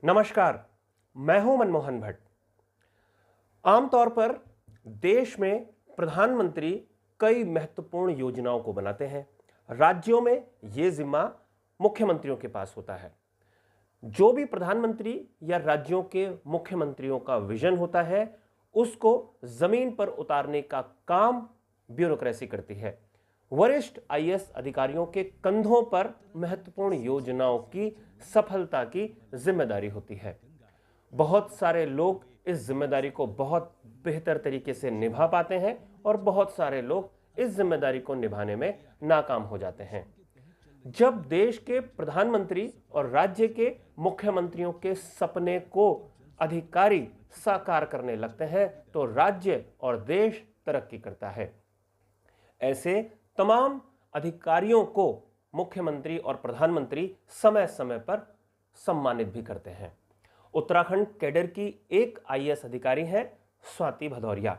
नमस्कार, मैं हूं मनमोहन भट्ट। आमतौर पर देश में प्रधानमंत्री कई महत्वपूर्ण योजनाओं को बनाते हैं। राज्यों में यह जिम्मा मुख्यमंत्रियों के पास होता है। जो भी प्रधानमंत्री या राज्यों के मुख्यमंत्रियों का विजन होता है, उसको जमीन पर उतारने का काम ब्यूरोक्रेसी करती है। वरिष्ठ आईएएस अधिकारियों के कंधों पर महत्वपूर्ण योजनाओं की सफलता की जिम्मेदारी होती है। बहुत सारे लोग इस जिम्मेदारी को बहुत बेहतर तरीके से निभा पाते हैं और बहुत सारे लोग इस जिम्मेदारी को निभाने में नाकाम हो जाते हैं। जब देश के प्रधानमंत्री और राज्य के मुख्यमंत्रियों के सपने को अधिकारी साकार करने लगते हैं तो राज्य और देश तरक्की करता है। ऐसे तमाम अधिकारियों को मुख्यमंत्री और प्रधानमंत्री समय समय पर सम्मानित भी करते हैं। उत्तराखंड कैडर की एक आईएएस अधिकारी है स्वाति भदौरिया।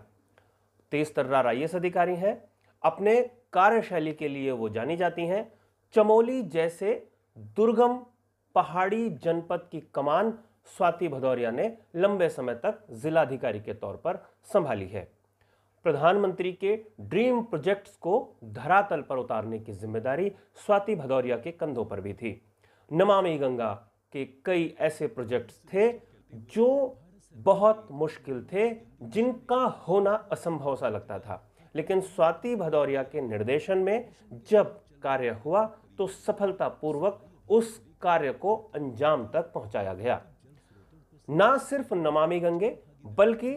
तेज तर्रार आईएएस अधिकारी हैं। अपने कार्यशैली के लिए वो जानी जाती हैं। चमोली जैसे दुर्गम पहाड़ी जनपद की कमान स्वाति भदौरिया ने लंबे समय तक जिलाधिकारी के तौर पर संभाली है। प्रधानमंत्री के ड्रीम प्रोजेक्ट्स को धरातल पर उतारने की जिम्मेदारी स्वाति भदौरिया के कंधों पर भी थी। नमामि गंगा के कई ऐसे प्रोजेक्ट्स थे जो बहुत मुश्किल थे, जिनका होना असंभव सा लगता था, लेकिन स्वाति भदौरिया के निर्देशन में जब कार्य हुआ तो सफलतापूर्वक उस कार्य को अंजाम तक पहुंचाया गया। ना सिर्फ नमामि गंगे बल्कि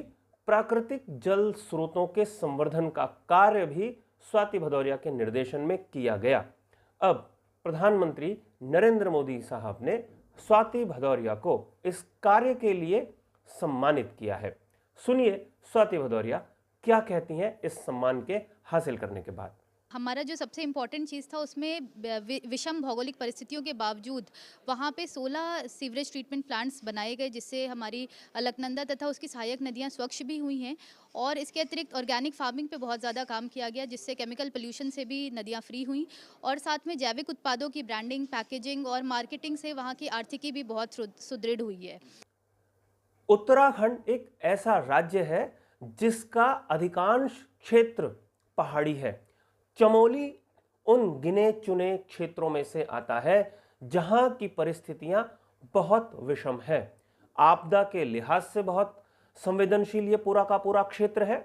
प्राकृतिक जल स्रोतों के संवर्धन का कार्य भी स्वाति भदौरिया के निर्देशन में किया गया। अब प्रधानमंत्री नरेंद्र मोदी साहब ने स्वाति भदौरिया को इस कार्य के लिए सम्मानित किया है। सुनिए स्वाति भदौरिया क्या कहती हैं इस सम्मान के हासिल करने के बाद। हमारा जो सबसे इम्पॉर्टेंट चीज़ था उसमें विषम भौगोलिक परिस्थितियों के बावजूद वहाँ पे 16 सीवरेज ट्रीटमेंट प्लांट्स बनाए गए, जिससे हमारी अलकनंदा तथा उसकी सहायक नदियाँ स्वच्छ भी हुई हैं। और इसके अतिरिक्त ऑर्गेनिक फार्मिंग पे बहुत ज़्यादा काम किया गया, जिससे केमिकल पोल्यूशन से भी नदियाँ फ्री हुई। और साथ में जैविक उत्पादों की ब्रांडिंग, पैकेजिंग और मार्केटिंग से वहाँ की आर्थिकी भी बहुत सुदृढ़ हुई है। उत्तराखंड एक ऐसा राज्य है जिसका अधिकांश क्षेत्र पहाड़ी है। चमोली उन गिने चुने क्षेत्रों में से आता है जहां की परिस्थितियां बहुत विषम है। आपदा के लिहाज से बहुत संवेदनशील ये पूरा का पूरा क्षेत्र है।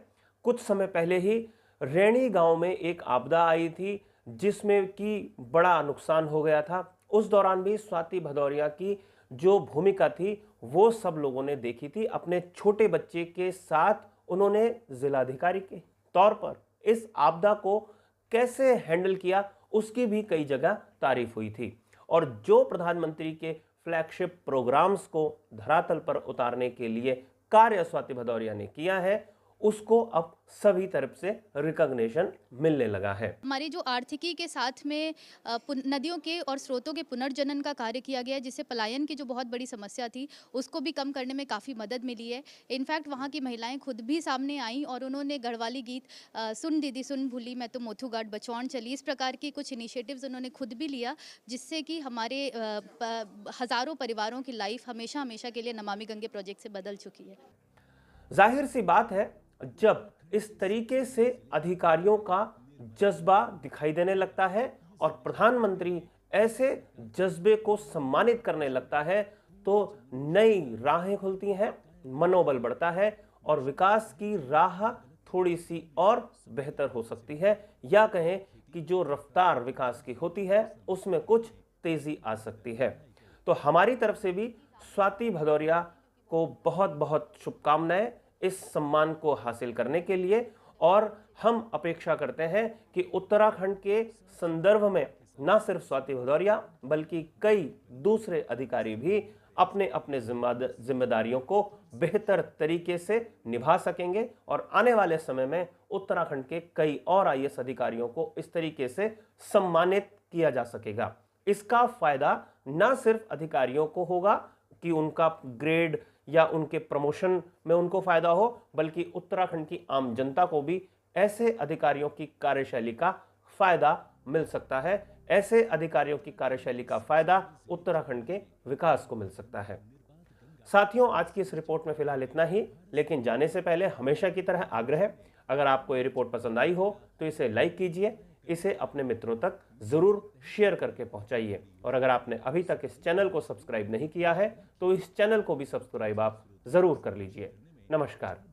कुछ समय पहले ही रैणी गांव में एक आपदा आई थी जिसमें कि बड़ा नुकसान हो गया था। उस दौरान भी स्वाति भदौरिया की जो भूमिका थी वो सब लोगों ने देखी थी। अपने छोटे बच्चे के साथ उन्होंने जिलाधिकारी के तौर पर इस आपदा को कैसे हैंडल किया उसकी भी कई जगह तारीफ हुई थी। और जो प्रधानमंत्री के फ्लैगशिप प्रोग्राम्स को धरातल पर उतारने के लिए कार्य स्वाति भदौरिया ने किया है, उसको अब सभी तरफ से रिकॉग्निशन मिलने लगा है। हमारी जो आर्थिकी के साथ में नदियों के और स्रोतों के पुनर्जनन का कार्य किया गया है, जिससे पलायन की जो बहुत बड़ी समस्या थी उसको भी कम करने में काफ़ी मदद मिली है। इनफैक्ट वहाँ की महिलाएं खुद भी सामने आईं और उन्होंने गढ़वाली गीत सुन दीदी सुन भूली मैं तो मोथू घाट बचौन चली, इस प्रकार की कुछ इनिशिएटिव्स उन्होंने खुद भी लिया, जिससे कि हमारे हज़ारों परिवारों की लाइफ हमेशा हमेशा के लिए नमामि गंगे प्रोजेक्ट से बदल चुकी है। जाहिर सी बात है, जब इस तरीके से अधिकारियों का जज्बा दिखाई देने लगता है और प्रधानमंत्री ऐसे जज्बे को सम्मानित करने लगता है तो नई राहें खुलती हैं, मनोबल बढ़ता है और विकास की राह थोड़ी सी और बेहतर हो सकती है, या कहें कि जो रफ्तार विकास की होती है उसमें कुछ तेजी आ सकती है। तो हमारी तरफ से भी स्वाति भदौरिया को बहुत बहुत शुभकामनाएं इस सम्मान को हासिल करने के लिए। और हम अपेक्षा करते हैं कि उत्तराखंड के संदर्भ में न सिर्फ स्वाति भदौरिया बल्कि कई दूसरे अधिकारी भी अपने अपने जिम्मेदारियों को बेहतर तरीके से निभा सकेंगे और आने वाले समय में उत्तराखंड के कई और आईएएस अधिकारियों को इस तरीके से सम्मानित किया जा सकेगा। इसका फायदा न सिर्फ अधिकारियों को होगा कि उनका ग्रेड या उनके प्रमोशन में उनको फायदा हो, बल्कि उत्तराखंड की आम जनता को भी ऐसे अधिकारियों की कार्यशैली का फायदा मिल सकता है। ऐसे अधिकारियों की कार्यशैली का फायदा उत्तराखंड के विकास को मिल सकता है। साथियों, आज की इस रिपोर्ट में फिलहाल इतना ही, लेकिन जाने से पहले हमेशा की तरह आग्रह है, अगर आपको ये रिपोर्ट पसंद आई हो तो इसे लाइक कीजिए, इसे अपने मित्रों तक जरूर शेयर करके पहुंचाइए। और अगर आपने अभी तक इस चैनल को सब्सक्राइब नहीं किया है तो इस चैनल को भी सब्सक्राइब आप जरूर कर लीजिए। नमस्कार।